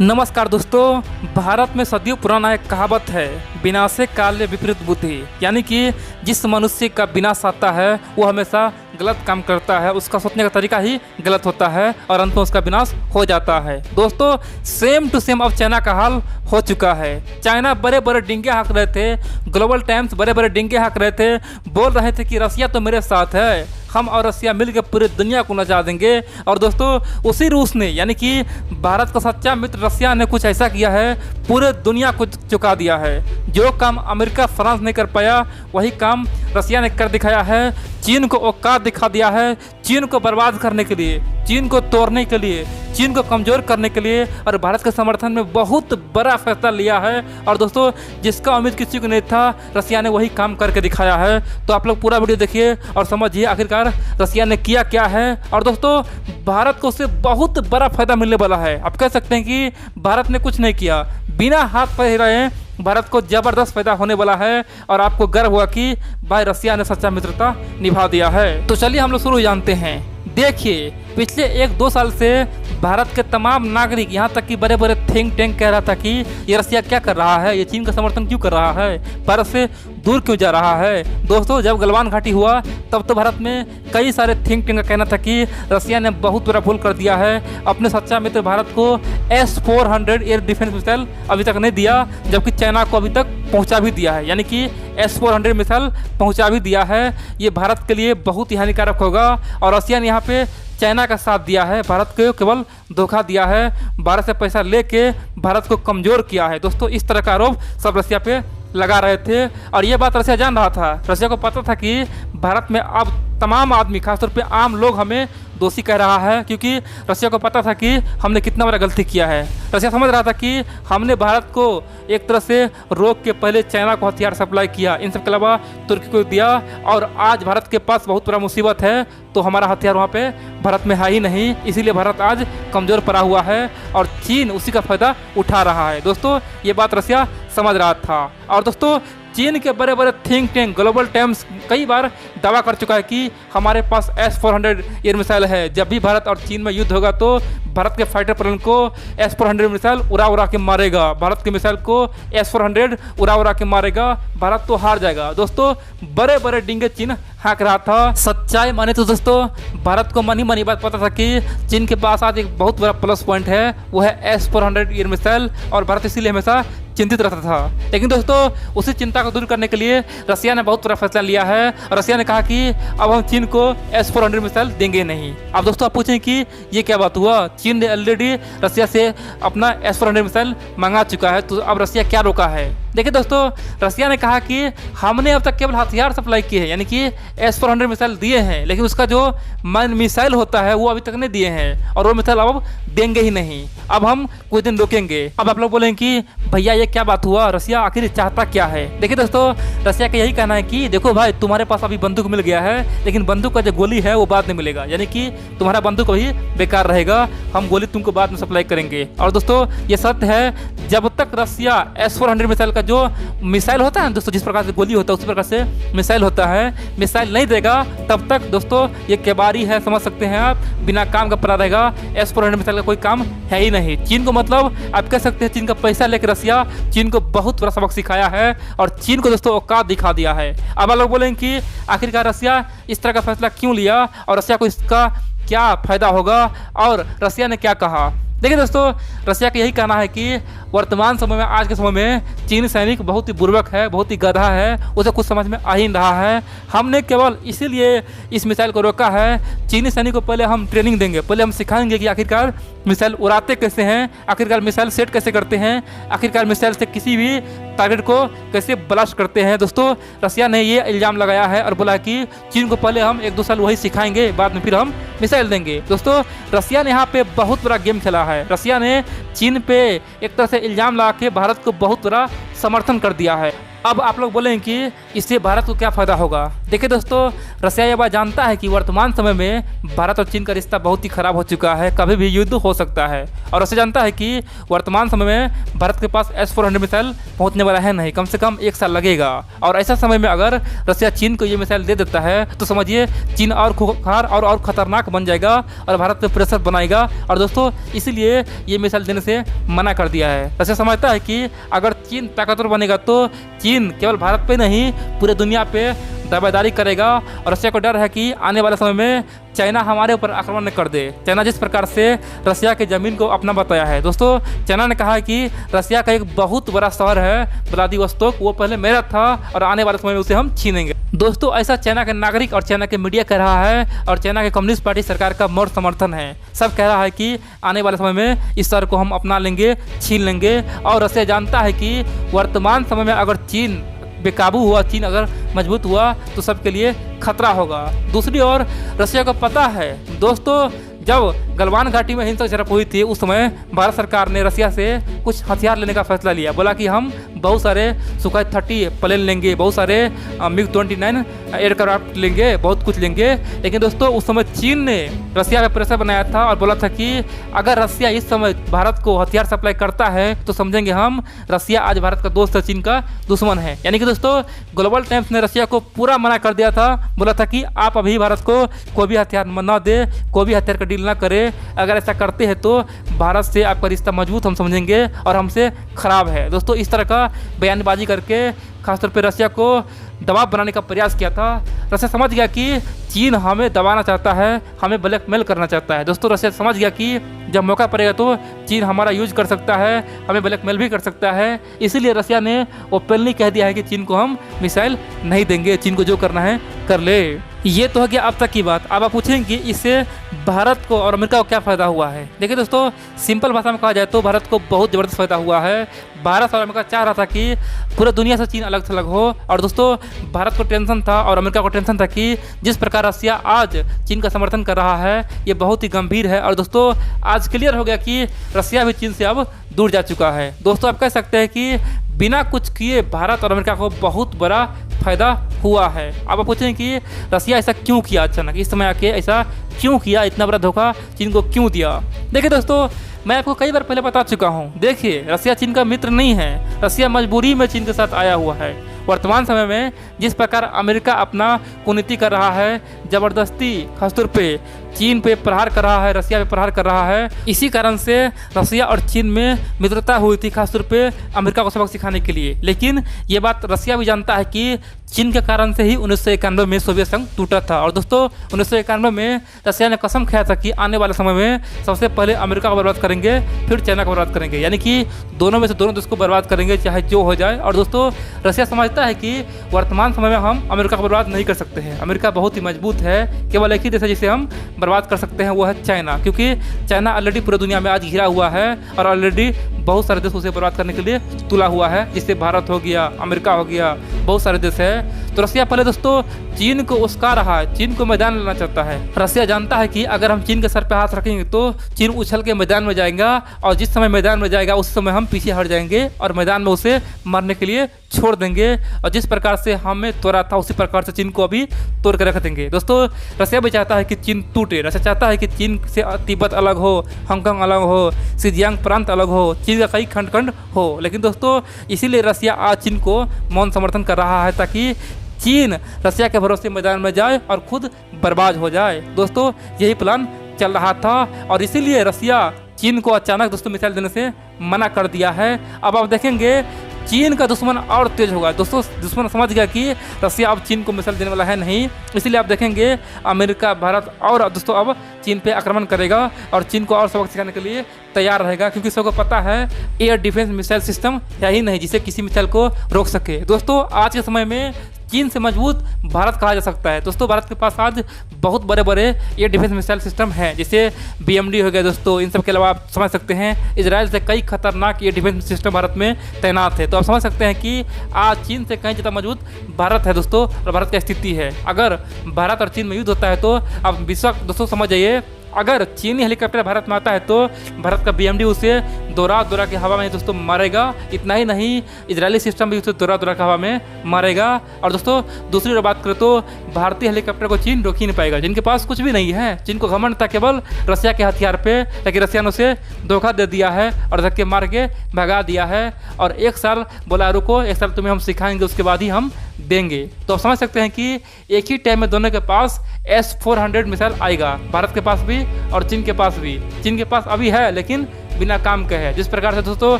नमस्कार दोस्तों। भारत में सदियों पुराना एक कहावत है, विनाशे काले विपरीत बुद्धि। यानी कि जिस मनुष्य का विनाश आता है वो हमेशा गलत काम करता है, उसका सोचने का तरीका ही गलत होता है और अंत में उसका विनाश हो जाता है। दोस्तों सेम टू सेम अब चाइना का हाल हो चुका है। चाइना बड़े बड़े डिंगे हाँक रहे थे, ग्लोबल टाइम्स बड़े बड़े डिंगे हाँक रहे थे, बोल रहे थे कि रसिया तो मेरे साथ है, हम और रसिया मिलकर पूरी दुनिया को नचा देंगे। और दोस्तों उसी रूस ने यानी कि भारत का सच्चा मित्र रसिया ने कुछ ऐसा किया है, पूरे दुनिया को चुका दिया है। जो काम अमेरिका फ्रांस नहीं कर पाया वही काम रसिया ने कर दिखाया है। चीन को औकात दिखा दिया है, चीन को बर्बाद करने के लिए, चीन को तोड़ने के लिए, चीन को कमज़ोर करने के लिए और भारत के समर्थन में बहुत बड़ा फैसला लिया है। और दोस्तों जिसका उम्मीद किसी को नहीं था, रसिया ने वही काम करके दिखाया है। तो आप लोग पूरा वीडियो देखिए और समझिए आखिरकार रसिया ने किया क्या है। और दोस्तों भारत को उससे बहुत बड़ा फायदा मिलने वाला है। आप कह सकते हैं कि भारत ने कुछ नहीं किया, बिना हाथ पैर हिलाए भारत को ज़बरदस्त फायदा होने वाला है और आपको गर्व हुआ कि भाई रसिया ने सच्चा मित्रता निभा दिया है। तो चलिए हम लोग शुरू जानते हैं। देखिए पिछले 1-2 साल से भारत के तमाम नागरिक, यहाँ तक कि बड़े बड़े थिंक टैंक कह रहा था कि ये रसिया क्या कर रहा है, ये चीन का समर्थन क्यों कर रहा है, भारत से दूर क्यों जा रहा है। दोस्तों जब गलवान घाटी हुआ तब तो भारत में कई सारे थिंक टैंक का कहना था कि रसिया ने बहुत बड़ा भूल कर दिया है, अपने सच्चा मित्र भारत को S-400 एयर डिफेंस मिसाइल अभी तक नहीं दिया, जबकि चाइना को अभी तक पहुंचा भी दिया है। यानी कि S-400 मिसाइल पहुंचा भी दिया है। ये भारत के लिए बहुत ही हानिकारक होगा। और रसिया ने यहाँ पे चाइना का साथ दिया है, भारत को केवल धोखा दिया है, भारत से पैसा लेके भारत को कमज़ोर किया है। दोस्तों इस तरह का आरोप सब रसिया पे लगा रहे थे और ये बात रसिया जान रहा था। रसिया को पता था कि भारत में अब तमाम आदमी, खासतौर पे आम लोग हमें दोषी कह रहा है, क्योंकि रसिया को पता था कि हमने कितना बड़ा गलती किया है। रसिया समझ रहा था कि हमने भारत को एक तरह से रोक के पहले चाइना को हथियार सप्लाई किया, इन सब के अलावा तुर्की को दिया, और आज भारत के पास बहुत बड़ा मुसीबत है तो हमारा हथियार वहाँ पे भारत में है ही नहीं, इसीलिए भारत आज कमज़ोर पड़ा हुआ है और चीन उसी का फायदा उठा रहा है। दोस्तों ये बात रसिया समझ रहा था। और दोस्तों चीन के बड़े बड़े थिंक टैंक ग्लोबल टाइम्स कई बार दावा कर चुका है कि हमारे पास S-400 एयर मिसाइल है, जब भी भारत और चीन में युद्ध होगा तो भारत के फाइटर प्लेन को S-400 मिसाइल उड़ा के मारेगा, भारत के मिसाइल को S-400 उड़ा के मारेगा, भारत तो हार जाएगा। दोस्तों बड़े बड़े डिंगे चीन हाँक रहा था। सच्चाई माने तो दोस्तों भारत को मनी बात पता था कि चीन के पास आज एक बहुत बड़ा प्लस पॉइंट है, वो है S-400 एयर मिसाइल, और भारत इसीलिए हमेशा चिंतित रहता था। लेकिन दोस्तों उसी चिंता को दूर करने के लिए रसिया ने बहुत बड़ा फैसला लिया है और रसिया ने कहा कि अब हम चीन को S-400 मिसाइल देंगे नहीं। अब दोस्तों आप पूछें कि ये क्या बात हुआ, चीन ने ऑलरेडी रसिया से अपना S-400 मिसाइल मंगा चुका है, तो अब रसिया क्या रोका है। देखिए दोस्तों रसिया ने कहा कि हमने अब तक केवल हथियार सप्लाई किए हैं, यानी कि S-400 मिसाइल दिए हैं, लेकिन उसका जो मैन मिसाइल होता है वो अभी तक नहीं दिए हैं और वो मिसाइल अब देंगे ही नहीं, अब हम कुछ दिन रोकेंगे। अब आप लोग बोलेंगे कि भैया ये क्या बात हुआ, रसिया आखिर चाहता क्या है। देखिए दोस्तों रसिया का यही कहना है कि देखो भाई तुम्हारे पास अभी बंदूक मिल गया है, लेकिन बंदूक का जो गोली है वो बाद में मिलेगा, यानी कि तुम्हारा बंदूक अभी बेकार रहेगा, हम गोली तुमको बाद में सप्लाई करेंगे। और दोस्तों ये सत्य है, जब तक रसिया S-400 मिसाइल का जो मिसाइल होता है दोस्तों, जिस प्रकार से गोली होता है उसी प्रकार से मिसाइल होता है, मिसाइल नहीं देगा तब तक दोस्तों ये केबारी है, समझ सकते हैं आप, बिना काम का पड़ा रहेगा। S-400 मिसाइल का कोई काम है ही नहीं। चीन को मतलब आप कह सकते हैं चीन का पैसा लेकर रसिया चीन को बहुत बड़ा सबक सिखाया है और चीन को दोस्तों औकात दिखा दिया है। अब आप लोग बोलेंगे कि आखिरकार रसिया इस तरह का फैसला क्यों लिया और रसिया को इसका क्या फायदा होगा और रसिया ने क्या कहा। देखिए दोस्तों रसिया का यही कहना है कि वर्तमान समय में, आज के समय में चीनी सैनिक बहुत ही बुर्बक है, बहुत ही गधा है, उसे कुछ समझ में आ ही नहीं रहा है। हमने केवल इसीलिए इस मिसाइल को रोका है, चीनी सैनिक को पहले हम ट्रेनिंग देंगे, पहले हम सिखाएंगे कि आखिरकार मिसाइल उड़ाते कैसे हैं, आखिरकार मिसाइल सेट कैसे करते हैं, आखिरकार मिसाइल से किसी भी टारगेट को कैसे ब्लास्ट करते हैं। दोस्तों रसिया ने ये इल्ज़ाम लगाया है और बोला कि चीन को पहले हम 1-2 साल वही सिखाएंगे, बाद में फिर हम मिसाइल देंगे। दोस्तों रसिया ने यहाँ पे बहुत बड़ा गेम खेला है। रसिया ने चीन पे एक तरह से इल्ज़ाम लगा के भारत को बहुत बड़ा समर्थन कर दिया है। अब आप लोग बोलेंगे कि इससे भारत को क्या फ़ायदा होगा। देखिए दोस्तों, रसिया ये बात जानता है कि वर्तमान समय में भारत और चीन का रिश्ता बहुत ही ख़राब हो चुका है, कभी भी युद्ध हो सकता है। और रसिया जानता है कि वर्तमान समय में भारत के पास S-400 मिसाइल पहुंचने वाला है नहीं, कम से कम 1 साल लगेगा। और ऐसा समय में अगर रसिया चीन को ये मिसाइल दे देता है तो समझिए चीन और खुखार और ख़तरनाक बन जाएगा और भारत पर प्रेशर बनाएगा। और दोस्तों, इसीलिए ये मिसाइल देने से मना कर दिया है। रसिया समझता है कि अगर चीन ताकतवर बनेगा तो चीन केवल भारत पे नहीं पूरे दुनिया पे दावेदारी करेगा। और रसिया को डर है कि आने वाले समय में चाइना हमारे ऊपर आक्रमण न कर दे। चाइना जिस प्रकार से रसिया की ज़मीन को अपना बताया है, दोस्तों चाइना ने कहा है कि रसिया का एक बहुत बड़ा शहर है व्लादिवोस्तोक, वो पहले मेरा था और आने वाले समय में उसे हम छीनेंगे। दोस्तों, ऐसा चाइना के नागरिक और चाइना के मीडिया कह रहा है और चाइना के कम्युनिस्ट पार्टी सरकार का मोर समर्थन है। सब कह रहा है कि आने वाले समय में इस शहर को हम अपना लेंगे, छीन लेंगे। और रसिया जानता है कि वर्तमान समय में अगर चीन बेकाबू हुआ, चीन अगर मजबूत हुआ तो सबके लिए खतरा होगा। दूसरी ओर रसिया को पता है दोस्तों, जब गलवान घाटी में हिंसक झड़प हुई थी उस समय भारत सरकार ने रसिया से कुछ हथियार लेने का फैसला लिया। बोला कि हम बहुत सारे सुखाई 30 प्लेन लेंगे, बहुत सारे MiG-29 एयरक्राफ्ट लेंगे, बहुत कुछ लेंगे। लेकिन दोस्तों, उस समय चीन ने रसिया पे प्रेशर बनाया था और बोला था कि अगर रसिया इस समय भारत को हथियार सप्लाई करता है तो समझेंगे हम रसिया आज भारत का दोस्त है, चीन का दुश्मन है। यानी कि दोस्तों, ग्लोबल टाइम्स ने रसिया को पूरा मना कर दिया था, बोला था कि आप अभी भारत को कोई भी हथियार न दे, कोई भी हथियार का डील ना करे। अगर ऐसा करते हैं तो भारत से आपका रिश्ता मजबूत हम समझेंगे और हमसे खराब है। दोस्तों, इस तरह का बयानबाजी करके खासतौर पे रसिया को दबाव बनाने का प्रयास किया था। रसिया समझ गया कि चीन हमें दबाना चाहता है, हमें ब्लैकमेल करना चाहता है। दोस्तों, रसिया समझ गया कि जब मौका पड़ेगा तो चीन हमारा यूज कर सकता है, हमें ब्लैकमेल भी कर सकता है। इसीलिए रसिया ने ओपनली कह दिया है कि चीन को हम मिसाइल नहीं देंगे, चीन को जो करना है कर ले। ये तो है कि अब तक की बात। अब आप पूछेंगे कि इससे भारत को और अमेरिका को क्या फ़ायदा हुआ है। देखिए दोस्तों, सिंपल भाषा में कहा जाए तो भारत को बहुत ज़बरदस्त फ़ायदा हुआ है। भारत और अमेरिका चाह रहा था कि पूरे दुनिया से चीन अलग थलग हो। और दोस्तों, भारत को टेंशन था और अमेरिका को टेंशन था कि जिस प्रकार रसिया आज चीन का समर्थन कर रहा है ये बहुत ही गंभीर है। और दोस्तों, आज क्लियर हो गया कि रसिया भी चीन से अब दूर जा चुका है। दोस्तों, आप कह सकते हैं कि बिना कुछ किए भारत और अमेरिका को बहुत बड़ा फ़ायदा हुआ है। अब आप पूछें कि रसिया ऐसा क्यों किया, अचानक इस समय आके ऐसा क्यों किया, इतना बड़ा धोखा चीन को क्यों दिया। देखिए दोस्तों, मैं आपको कई बार पहले बता चुका हूँ। देखिए, रसिया चीन का मित्र नहीं है, रसिया मजबूरी में चीन के साथ आया हुआ है। वर्तमान समय में जिस प्रकार अमेरिका अपना कूटनीति कर रहा है, ज़बरदस्ती खासतौर पे चीन पे प्रहार कर रहा है, रसिया पे प्रहार कर रहा है, इसी कारण से रसिया और चीन में मित्रता हुई थी, खासतौर पे अमेरिका को सबक सिखाने के लिए। लेकिन ये बात रसिया भी जानता है कि चीन के कारण से ही 1991 में सोवियत संघ टूटा था। और दोस्तों, 1991 में रसिया ने कसम खाया था कि आने वाले समय में सबसे पहले अमेरिका को बर्बाद करेंगे, फिर चाइना को बर्बाद करेंगे। यानी कि दोनों में से दोनों देश को बर्बाद करेंगे, चाहे जो हो जाए। और दोस्तों, रसिया समझता है कि वर्तमान समय में हम अमेरिका को बर्बाद नहीं कर सकते हैं। अमेरिका बहुत ही मजबूत है, केवल एक ही देश है जिसे हम बर्बाद कर सकते हैं, वो है चाइना। क्योंकि चाइना ऑलरेडी पूरी दुनिया में आज घिरा हुआ है और ऑलरेडी बहुत सारे देश उसे बर्बाद करने के लिए तुला हुआ है, जिससे भारत हो गया, अमेरिका हो गया, बहुत सारे देश है। तो रसिया पहले दोस्तों चीन को उस्का रहा है, चीन को मैदान लेना चाहता है। रसिया जानता है कि अगर हम चीन के सर पे हाथ रखेंगे तो चीन उछल के मैदान में जाएगा और जिस समय मैदान में जाएगा उस समय हम पीछे हट जाएंगे और मैदान में उसे मारने के लिए छोड़ देंगे। और जिस प्रकार से हमें तोड़ा था उसी प्रकार से चीन को अभी तोड़ कर रख देंगे। दोस्तों, रसिया भी चाहता है कि चीन टूटे। रसिया चाहता है कि चीन से तिब्बत अलग हो, हांगकांग अलग हो, सिजियांग प्रांत अलग हो, चीन का कई खंड खंड हो। लेकिन दोस्तों, इसीलिए रसिया आज चीन को मौन समर्थन कर रहा है ताकि चीन रसिया के भरोसे मैदान में जाए और खुद बर्बाद हो जाए। दोस्तों, यही प्लान चल रहा था और इसीलिए रसिया चीन को अचानक दोस्तों मिसाइल देने से मना कर दिया है। अब आप देखेंगे चीन का दुश्मन और तेज होगा। दोस्तों, दुश्मन समझ गया कि रसिया अब चीन को मिसाइल देने वाला है नहीं, इसलिए आप देखेंगे अमेरिका, भारत और दोस्तों अब चीन पे आक्रमण करेगा और चीन को और सबक सिखाने के लिए तैयार रहेगा। क्योंकि सबको पता है एयर डिफेंस मिसाइल सिस्टम है ही नहीं जिसे किसी मिसाइल को रोक सके। दोस्तों, आज के समय में चीन से मजबूत भारत कहा जा सकता है। दोस्तों, भारत के पास आज बहुत बड़े बड़े एयर डिफेंस मिसाइल सिस्टम हैं, जैसे BMD हो गया। दोस्तों, इन सब के अलावा आप समझ सकते हैं इजराइल से कई खतरनाक एयर डिफेंस सिस्टम भारत में तैनात है। तो आप समझ सकते हैं कि आज चीन से कहीं ज़्यादा मजबूत भारत है दोस्तों, और भारत की स्थिति है। अगर भारत और चीन में युद्ध होता है तो आप विश्व दोस्तों समझ जाइए अगर चीनी हेलीकॉप्टर भारत में आता है तो भारत का BMD उसे दौरा के हवा में दोस्तों मारेगा। इतना ही नहीं, इजरायली सिस्टम भी उसे दौरा के हवा में मारेगा। और दोस्तों दूसरी ओर बात करें तो भारतीय हेलीकॉप्टर को चीन रोक ही नहीं पाएगा, जिनके पास कुछ भी नहीं है। चीन को घमंड था केवल रसिया के हथियार पे, लेकिन रसिया ने उसे धोखा दे दिया है और धक्के मार के भगा दिया है। और 1 साल बोला रुको, 1 साल तुम्हें हम सिखाएंगे, उसके बाद ही हम देंगे। तो आप समझ सकते हैं कि एक ही टाइम में दोनों के पास S-400 मिसाइल आएगा, भारत के पास भी और चीन के पास भी। चीन के पास अभी है लेकिन बिना काम के है। जिस प्रकार से दोस्तों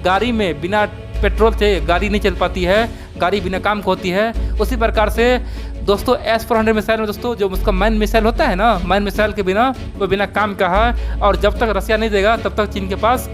गाड़ी में बिना पेट्रोल से गाड़ी नहीं चल पाती है, गाड़ी बिना काम को होती है, उसी प्रकार से दोस्तों S-400 मिसाइल में दोस्तों जो उसका मैन मिसाइल होता है ना, मैन मिसाइल के बिना वो बिना काम का है। और जब तक रसिया नहीं देगा तब तक चीन के पास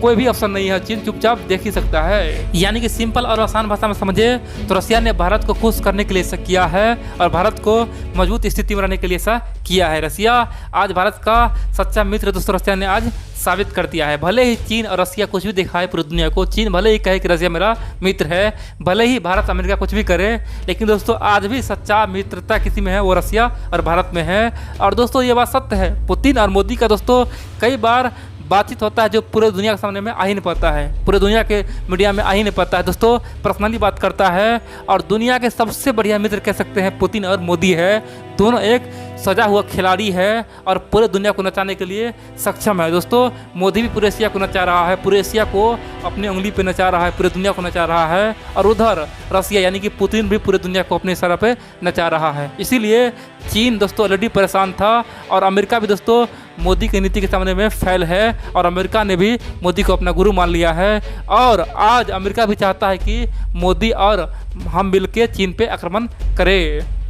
कोई भी ऑप्शन नहीं है, चीन चुपचाप देख ही सकता है। यानी कि सिंपल और आसान भाषा में समझे तो रसिया ने भारत को खुश करने के लिए ऐसा किया है और भारत को मजबूत स्थिति में रहने के लिए ऐसा किया है। रसिया आज भारत का सच्चा मित्र दोस्तों रसिया ने आज साबित कर दिया है। भले ही चीन और रसिया कुछ भी दिखाए पूरी दुनिया को, चीन भले ही कहे कि रसिया मेरा मित्र है, भले ही भारत अमेरिका कुछ भी करे, लेकिन दोस्तों आज भी सच्चा मित्रता किसी में है, वो रसिया और भारत में है। और दोस्तों ये बात सत्य है, पुतिन और मोदी का दोस्तों कई बार बातचीत होता है जो पूरे दुनिया के सामने में आ ही नहीं पाता है, पूरे दुनिया के मीडिया में आ ही नहीं पाता है। दोस्तों पर्सनली बात करता है और दुनिया के सबसे बढ़िया मित्र कह सकते हैं पुतिन और मोदी है। दोनों एक सजा हुआ खिलाड़ी है और पूरे दुनिया को नचाने के लिए सक्षम है। दोस्तों मोदी भी पूरे एशिया को नचा रहा है, पूरे एशिया को अपनी उंगली पे नचा रहा है, पूरे दुनिया को नचा रहा है। और उधर रसिया यानी कि पुतिन भी पूरे दुनिया को अपने इशारा पे नचा रहा है। इसीलिए चीन दोस्तों ऑलरेडी परेशान था और अमेरिका भी दोस्तों मोदी की नीति के सामने में फेल है और अमेरिका ने भी मोदी को अपना गुरु मान लिया है। और आज अमेरिका भी चाहता है कि मोदी और हम मिलकर चीन पे आक्रमण करें।